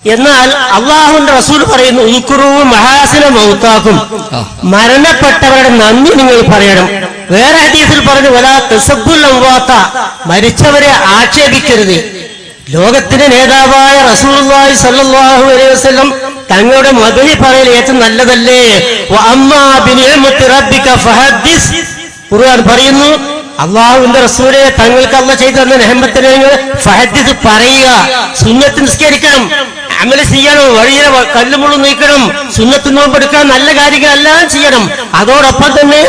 എന്നാൽ അള്ളാഹുവിന്റെ റസൂൽ പറയുന്നു, ഉൽക്കുറു മഹാസിന മൗത്താക്കും, മരണപ്പെട്ടവരുടെ നന്ദി നിങ്ങൾ പറയണം. വേറെ ഹദീസിൽ പറഞ്ഞു, വലാ തസബ്ബുൽ അംവാത, മരിച്ചവരെ ആക്ഷേപിക്കരുത്. ലോകത്തിന്റെ നേതാവായ റസൂലുള്ളാഹി സ്വല്ലല്ലാഹു അലൈഹി വസല്ലം തങ്ങളുടെ മദനി പറയൽ ഏറ്റവും നല്ലതല്ലേ? വഅമ്മാ ബിനിഅമത്തി റബ്ബിക ഫഹദ്ദിസ്, ഖുർആൻ പറയുന്നു, അള്ളാഹുവിന്റെ റസൂലെ തങ്ങൾക്ക് അല്ലാഹു ചെയ്തു തന്ന നിഅമത്തിനെ ഫഹദ്ദിസ് പറയുക. സുന്നത്ത് നിസ്കരിക്കണം, അമൽ ചെയ്യണം, വഴിയിലെ കല്ലുമുള്ളു നീക്കണം, സുന്നത്ത് നോമ്പെടുക്കാൻ, നല്ല കാര്യങ്ങളെല്ലാം ചെയ്യണം. അതോടൊപ്പം തന്നെ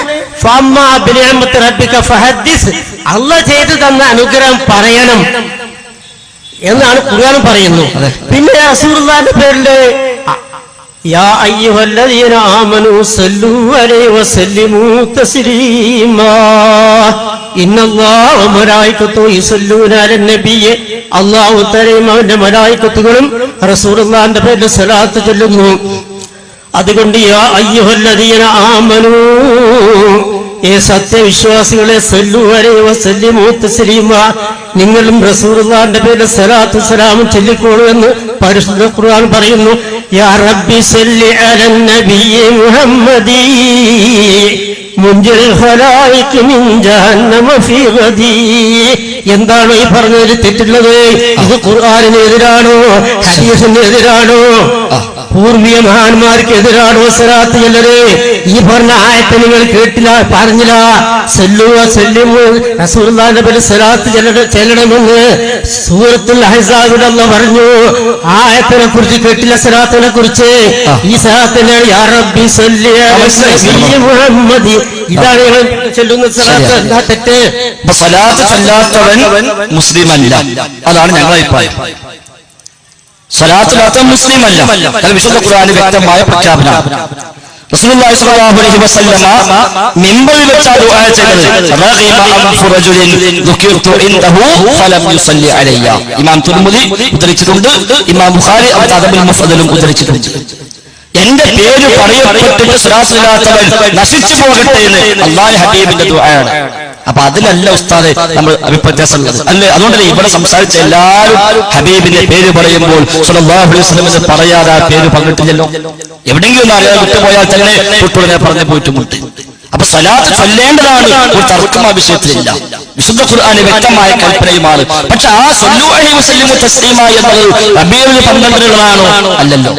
ഫഅമ്മാ ബിനിഅമത്തി റബ്ബിക ഫഹദ്ദിസ്, അല്ലാഹു ചെയ്തു തന്ന അനുഗ്രഹം പറയണം എന്നാണ് ഖുർആൻ പറയുന്നു. പിന്നെ റസൂലുള്ളാഹിന്റെ പേരില് യാ അയ്യുഹല്ലദീന ആമനൂ സല്ലൂ അലൈഹി വസല്ലിമൂ തസ്ലീമാ ഇന്നല്ലാഹ വമലായികതുഹു യുസല്ലൂന അലൻ നബിയ്യ, അല്ലാഹു തആലയും അവന്റെ മലായികത്തുകളും റസൂലുള്ളാഹിന്റെ പേരിൽ സ്വലാത്ത് ചൊല്ലുന്നു. അതുകൊണ്ട് യാ അയ്യുഹല്ലദീന ആമനൂ, ഏ സത്യവിശ്വാസികളെ, സല്ലൂ അലൈഹി വസല്ലിമൂ തസ്ലീമാ, നിങ്ങളും റസൂലുള്ളാഹിന്റെ പേരിൽ സ്വലാത്തും സലാമും ചൊല്ലിക്കോളൂ എന്ന് പരിശുദ്ധ ഖുർആൻ പറയുന്നു. യാ റബ്ബി സല്ലി അലൻ നബിയ്യ മുഹമ്മദി മുൻജിൽ ഖലായിക് മിൻ ജഹന്നമ ഫീ ഗദി. എന്താണ് ഈ പറഞ്ഞതിൽ തെറ്റുള്ളത്? ഇത് ഖുർആനിനെതിരാണോ ഹദീസിനെതിരാണോ പൂർവീയ മഹാന്മാർക്ക് എതിരാണോ സ്വലാത്ത് ചൊല്ലല്? ഈ പറഞ്ഞ ആയത്ത് നിങ്ങൾ കേട്ടില്ല, പറഞ്ഞില്ല. സല്ലു വസല്ലിമു റസൂലുള്ളാഹിന്റെ പേരിൽ സ്വലാത്ത് ചെല്ലണമെന്ന് സൂറത്തുൽ അഹ്സാബിൽ അല്ലാഹു പറഞ്ഞു. ആയത്തിനെ കുറിച്ച് കേട്ടില്ല, സ്വലാത്തിനെ കുറിച്ച്. ഈ സ്വലാത്തിനെ യാ റബ്ബി സല്ലി അലൈഹി മുഹമ്മദി, ഇതാണ് ഞങ്ങൾ ചൊല്ലുന്ന സ്വലാത്ത്. എന്താ തെറ്റ്? സ്വലാത്ത് ചൊല്ലാത്തവൻ മുസ്ലിം അല്ല, അതാണ് ഞങ്ങളുടെ അഭിപ്രായം. സ്വലാത്തിലാത്ത മുസ്ലിം അല്ല, അത് വിശുദ്ധ ഖുർആനിൽ വ്യക്തമായ പ്രഖ്യാപനം. റസൂലുള്ളാഹി സ്വല്ലല്ലാഹു അലൈഹി വസല്ലമ മിമ്പറിൽ വെച്ച് ദുആ ചെയ്തത്, റഗിബ അൻഫു റജുലിൻ ദുകിർതു ഇൻദഹു ഫലം യുസല്ലി അലയ്യ. ഇമാം തുർമുദി ഉദ്ധരിച്ചിട്ടുണ്ട്, ഇമാം ബുഖാരി അദ്ദബുൽ മുഫദ്ദലും ഉദ്ധരിച്ചിട്ടുണ്ട്. എന്റെ പേര് പറയപ്പെട്ടിട്ട് സ്വലാത്തിലാത്തവൻ നശിച്ചു പോകട്ടെ എന്ന് അല്ലാഹുവിന്റെ ഹബീബിന്റെ ദുആയാണ്. അപ്പൊ അതിലല്ല ഉസ്താദെ നമ്മൾ അഭിപ്രായമുള്ളത് അല്ലേ? അതുകൊണ്ടല്ലേ ഇവിടെ സംസാരിച്ച എല്ലാവരും ഹബീബിന്റെ പേര് പറയുമ്പോൾ സ്വല്ലല്ലാഹു അലൈഹി വസല്ലം പറയാതെ ആ പേര് പങ്കിട്ടില്ലല്ലോ. എവിടെയെങ്കിലും അറിയാൻ വിട്ടുപോയാൽ തന്നെ തൊട്ടുടനെ പറഞ്ഞു പോയിട്ടുമുണ്ട്. അപ്പൊ സ്വലാത്ത് ചൊല്ലേണ്ടതാണ്, ഒരു തർക്കം ആ വിഷയത്തിലില്ല. വിശുദ്ധ ഖുർആനിലെ വ്യക്തമായ കൽപ്പനയുമാണ്. പക്ഷെ ആ സല്ലു അലൈഹി വസല്ലം തസ്ലീമ എന്നത് റബീഉൽ 12-ാണോ? അല്ലല്ലോ.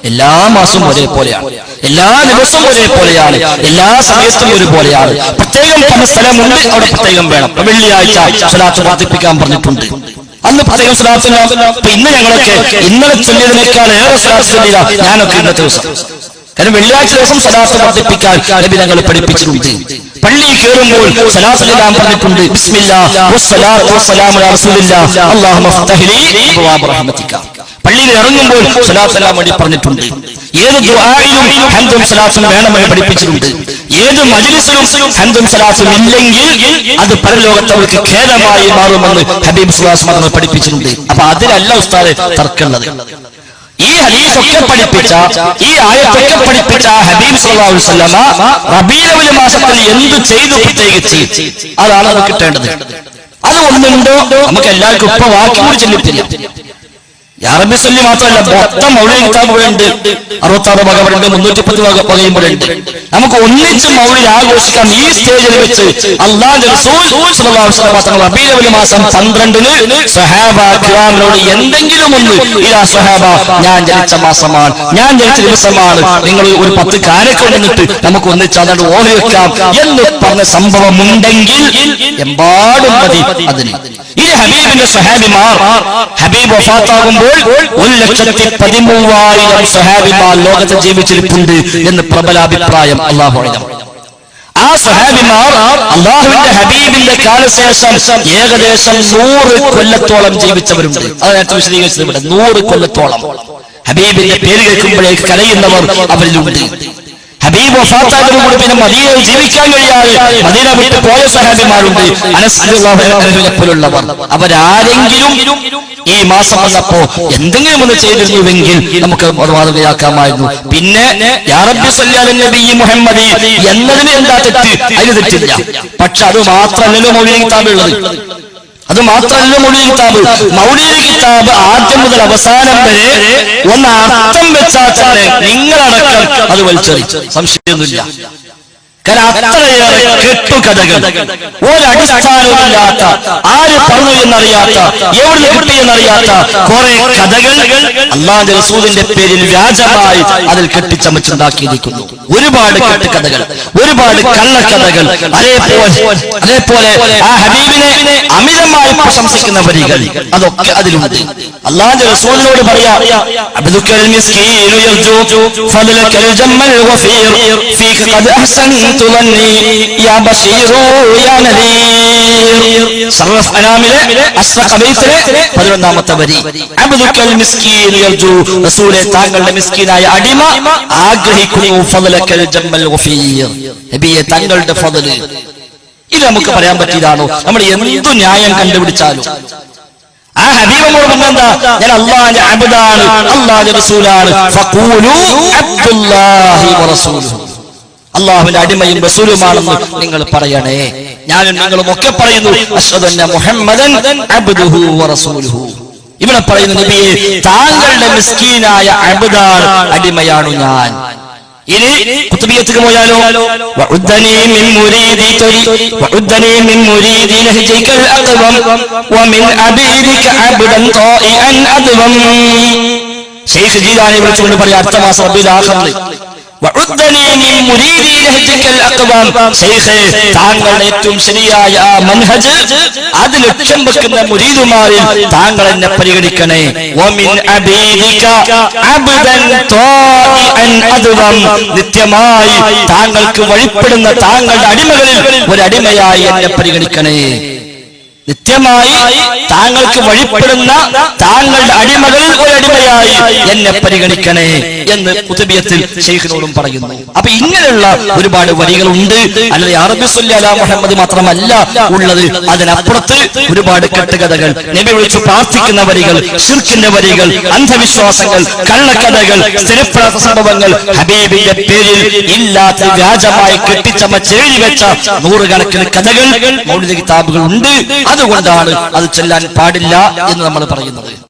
എല്ലാ മാസവും ഒരേപോലെയാണ്, എല്ലാ ദിവസവും ഒരേപോലെയാണ്, എല്ലാ സമയത്തും ഒരുപോലെയാണ്. പ്രത്യേകം സ്ഥലമുണ്ട്, അവിടെ പ്രത്യേകം വേണം. വെള്ളിയാഴ്ച സ്വലാത്ത് വർദ്ധിപ്പിക്കാൻ പറഞ്ഞിട്ടുണ്ട്, അന്ന് പ്രത്യേകം സ്വലാത്ത്. ഇന്ന് ഞങ്ങളൊക്കെ ഇന്നലെ ചൊല്ലിയതിനേക്കാൾ ഏറെ സ്വലാത്ത് ചൊല്ലിയ ഞാനൊക്കെ ഇന്നത്തെ ദിവസം. കാരണം വെള്ളിയാഴ്ച ദിവസം സ്വലാത്ത് വർദ്ധിപ്പിക്കാൻ നബി ഞങ്ങൾ പഠിപ്പിച്ചിട്ടുണ്ട്. പള്ളിയിൽ കയറുമ്പോൾ സ്വലാത്ത് ചൊല്ലാൻ പറഞ്ഞിട്ടുണ്ട്. ബിസ്മില്ലാഹ് വസ്സലാത്തു വസ്സലാമു അലാ റസൂലില്ലാഹ് അല്ലാഹുമ്മ ഫ്തഹ് ലീ അബ്വാബ റഹ്മതിക. പള്ളിയിൽ ഇറങ്ങുമ്പോൾ സ്വലാത്ത് ചൊല്ലാൻ വേണ്ടി പറഞ്ഞിട്ടുണ്ട്. ഏത് ദുആയിലും ഹംദും സ്വലാത്തും വേണമെന്ന് പഠിപ്പിച്ചിട്ടുണ്ട്. ഏത് മജ്ലിസിലും ഹംദും സ്വലാത്തും ഇല്ലെങ്കിൽ അത് പരലോകത്തവർക്ക് ഖേദമായി മാറുമെന്ന് ഹബീബ് സ്വല്ലല്ലാഹു അലൈഹി വസല്ലം പഠിപ്പിച്ചിട്ടുണ്ട്. അപ്പൊ അതിലല്ല ഉസ്താദെ തർക്കമുള്ളത്. ഈ ഹദീസൊക്കെ പഠിപ്പിച്ച, ഈ ആയത്തൊക്കെ പഠിപ്പിച്ച ഹബീബ് സ്വല്ലല്ലാഹു അലൈഹി വസല്ലം റബീഉൽ മാസത്തിൽ എന്ത് ചെയ്തു? പ്രത്യേകിച്ച് അതാണ് അത് കിട്ടേണ്ടത്. അത് ഒന്നുണ്ടോ? നമുക്ക് എല്ലാവർക്കും ഇപ്പൊ വാക്കി കൂടി ചെല്ലിട്ടില്ല. യാ റബ്ബി സല്ലി മാത്രമല്ല, മൊത്തം മൗലിദ് കിതാബുകളുണ്ട്. 66 വകകളുണ്ട്, 310 വകയുമ്പോഴുണ്ട്. നമുക്ക് ഒന്നിച്ച് മൗലിദ് ആഘോഷിക്കാം. ഈ സ്റ്റേജിൽ വെച്ച് അല്ലാഹുവിന്റെ റസൂൽ സ്വല്ലല്ലാഹു അലൈഹി വസല്ലം തങ്ങൾ റബീഉൽ മാസം 12-ന് സ്വഹാബ കിറാമിനോട് എന്തെങ്കിലും ഒന്ന്, ഇലാ സ്വഹാബ, ഞാൻ ജനിച്ച മാസമാണ്, ഞാൻ ജനിച്ച ദിവസമാണ്, നിങ്ങൾ ഒരു 10 കാരൊക്കെ കൊണ്ടിട്ട് നമുക്ക് ഒന്നിച്ച് അതാണ് ഓഹരി വെക്കാം എന്ന് പറഞ്ഞ സംഭവം ഉണ്ടെങ്കിൽ എമ്പാടും മതി അതിന്. ഈ ഹബീബിന്റെ സ്വഹാബിമാർ ഹബീബ് വഫാത്താകുമ്പോൾ 1,13,000 സ്വഹാബിമാർ ലോകത്ത് ജീവിച്ചിരിപ്പുണ്ട് എന്ന് പ്രബലാഭിപ്രായം. അല്ലാഹു അഅലം. ആ സ്വഹാബിമാർ അല്ലാഹുവിന്റെ ഹബീബിന്റെ കാലശേഷം ഏകദേശം 100 കൊല്ലത്തോളം ജീവിച്ചവരുണ്ട്. അത് നേരത്തെ വിശദീകരിച്ചത് ഇവിടെ 100 കൊല്ലത്തോളം ഹബീബിന്റെ പേര് കേൾക്കുമ്പോഴേക്ക് കരയുന്നവർ അവരിലുണ്ട്. ഹബീബ് വഫാത്താകുമ്പോൾ പിന്നെ മദീനയിൽ ജീവിക്കാൻ കഴിയാതെ മദീന വിട്ട് പോയ സ്വഹാബിമാരുണ്ട്. അനസ് റളിയല്ലാഹു അൻഹുവിനെ പോലുള്ളവർ. അവരാരെങ്കിലും ഈ മാസം വന്നപ്പോ എന്തെങ്കിലും ഒന്ന് ചെയ്തിരുന്നുവെങ്കിൽ നമുക്ക് മാതൃകയാക്കാമായിരുന്നു. പിന്നെ യാ റബ്ബി സ്വല്ലി അലൻ നബിയ്യി മുഹമ്മദി എന്നതിന് എന്താ തെറ്റ്? അതിന് തെറ്റില്ല. പക്ഷെ അത് മാത്രമല്ലല്ലോ മൗലിദ് കിതാബുള്ളത്. അത് മാത്രമല്ല മൗലിദ് കിതാബ് ആദ്യം മുതൽ അവസാനം വരെ ഒന്ന് അർത്ഥം വെച്ചാൽ തന്നെ നിങ്ങളടക്കം അത് വലിച്ചെറിയും, സംശയമൊന്നുമില്ല. കാരണം അത്രയേറെ കെട്ടുകഥകൾ, ഒരടിസ്ഥാനവുമില്ലാത്ത, ആര് പറഞ്ഞു എന്നറിയാത്ത, എവിടെ കിട്ടിയെന്നറിയാത്ത കുറെ കഥകൾ അല്ലാഹുവിന്റെ റസൂലിന്റെ പേരിൽ വ്യാജമായി അതിൽ കെട്ടിച്ചമച്ചുണ്ടാക്കിയിരിക്കുന്നു. ഒരുപാട് കെട്ടുകഥകൾ, ഒരുപാട് കള്ളക്കഥകൾ. അതേപോലെ ആ ഹബീബിനെ അമിതമായി പ്രശംസിക്കുന്ന വരികൾ, അതൊക്കെ അതിലുണ്ട്. അല്ലാഹുവിന്റെ റസൂലിനോട് പറയാ, അബ്ദുക്കൽ മിസ്കീനു യർജു ഫദ്ലകൽ ജമ്മൽ ഗഫീർ ഫീക ഖദ് അഹ്സൻതു ظني يا بشير يا نذير. സർഫ് അനാമിലെ അഷ്റഖ ബൈത്തിലെ 11ാമത്തെ വരി. അബ്ദുക്കൽ മിസ്കീൻ യർജു, റസൂലേ താങ്കളുടെ മിസ്കീനായ അടിമ ആഗ്രഹിക്കുന്നു ഫദ്ലകൽ ജമ്മൽ ഗഫീർ, നബിയെ താങ്കളുടെ ഫദ്ൽ. ഇത് നമുക്ക് പറയാൻ പറ്റിയതാണോ? നമ്മൾ എന്തു ന്യായം കണ്ടുപിടിച്ചാലും ആ ഹബീബിനോട് പറഞ്ഞെന്താ, ഞാൻ അല്ലാഹുവിന്റെ അബ്ദാണ്, അല്ലാഹുവിന്റെ റസൂലാണ്. ഫഖൂലു അബ്ദുല്ലാഹി വറസൂലുഹു, അല്ലാഹുവിന്റെ അടിമയും റസൂലുമാണെന്ന് നിങ്ങൾ പറയണേ. ഞാനും നിങ്ങളും ഒക്കെ പറയുന്നു അശ്ഹദു അന്ന മുഹമ്മദൻ അബ്ദുഹു വറസൂലുഹു. ഇവിടെ പറയുന്നു, നബിയെ താങ്കളുടെ മിസ്കീനായ അബ്ദാണ്, അടിമയാണു ഞാൻ. ഇനി ഖുത്ബിയത്തേക്ക് പോയാലോ, വഉദ്ദനി മിൻ മുരീദി വഉദ്ദനി മിൻ മുരീദി ലഹ്ജികൽ അഖവം വമിൻ അബീദിക അബ്ദൻ ത്വാഇഅൻ അദ്വം. ശൈഖ് ജീലാനി വിളിച്ചുകൊണ്ട് പറയാ, അടുത്ത മാസം റബീഉൽ ആഖിറിൽ താങ്കളുടെ ഏറ്റവും ശരിയായ ആ മൻഹജ്, അത് ലക്ഷ്യം വെക്കുന്ന മുരീദുമാരിൽ താങ്കൾ എന്നെ പരിഗണിക്കണേ. നിത്യമായി താങ്കൾക്ക് വഴിപ്പെടുന്ന താങ്കളുടെ അടിമകളിൽ ഒരടിമയായി എന്നെ പരിഗണിക്കണേ. നിത്യമായി താങ്കൾക്ക് വഴിപ്പെടുന്ന താങ്കളുടെ അടിമകളിൽ ഒരടിമയായി എന്നെ പരിഗണിക്കണേ എന്ന് ഖുത്ബിയത്തിൽ ശൈഖിനോടും പറയുന്നു. അപ്പൊ ഇങ്ങനെയുള്ള ഒരുപാട് വരികളുണ്ട്. അല്ലാതെ യാ റബ്ബി സ്വല്ലി അലാ മുഹമ്മദ് മാത്രമല്ല ഉള്ളത്, അതിനപ്പുറത്ത് ഒരുപാട് കെട്ടുകഥകൾ, നബി വിളിച്ചു പ്രാർത്ഥിക്കുന്ന വരികൾ, ശിർക്കിന്റെ വരികൾ, അന്ധവിശ്വാസങ്ങൾ, കള്ളക്കഥകൾ, സ്ഥിരപ്പെടാത്ത സംഭവങ്ങൾ, ഹബീബിന്റെ പേരിൽ ഇല്ലാത്ത വ്യാജമായി കെട്ടിച്ചമച്ചെഴുതി വെച്ച നൂറുകണക്കിന് കഥകൾ മൗലിദ് കിതാബുകൾ ഉണ്ട്. അതുകൊണ്ടാണ് അത് ചെല്ലാൻ പാടില്ല എന്ന് നമ്മൾ പറയുന്നത്.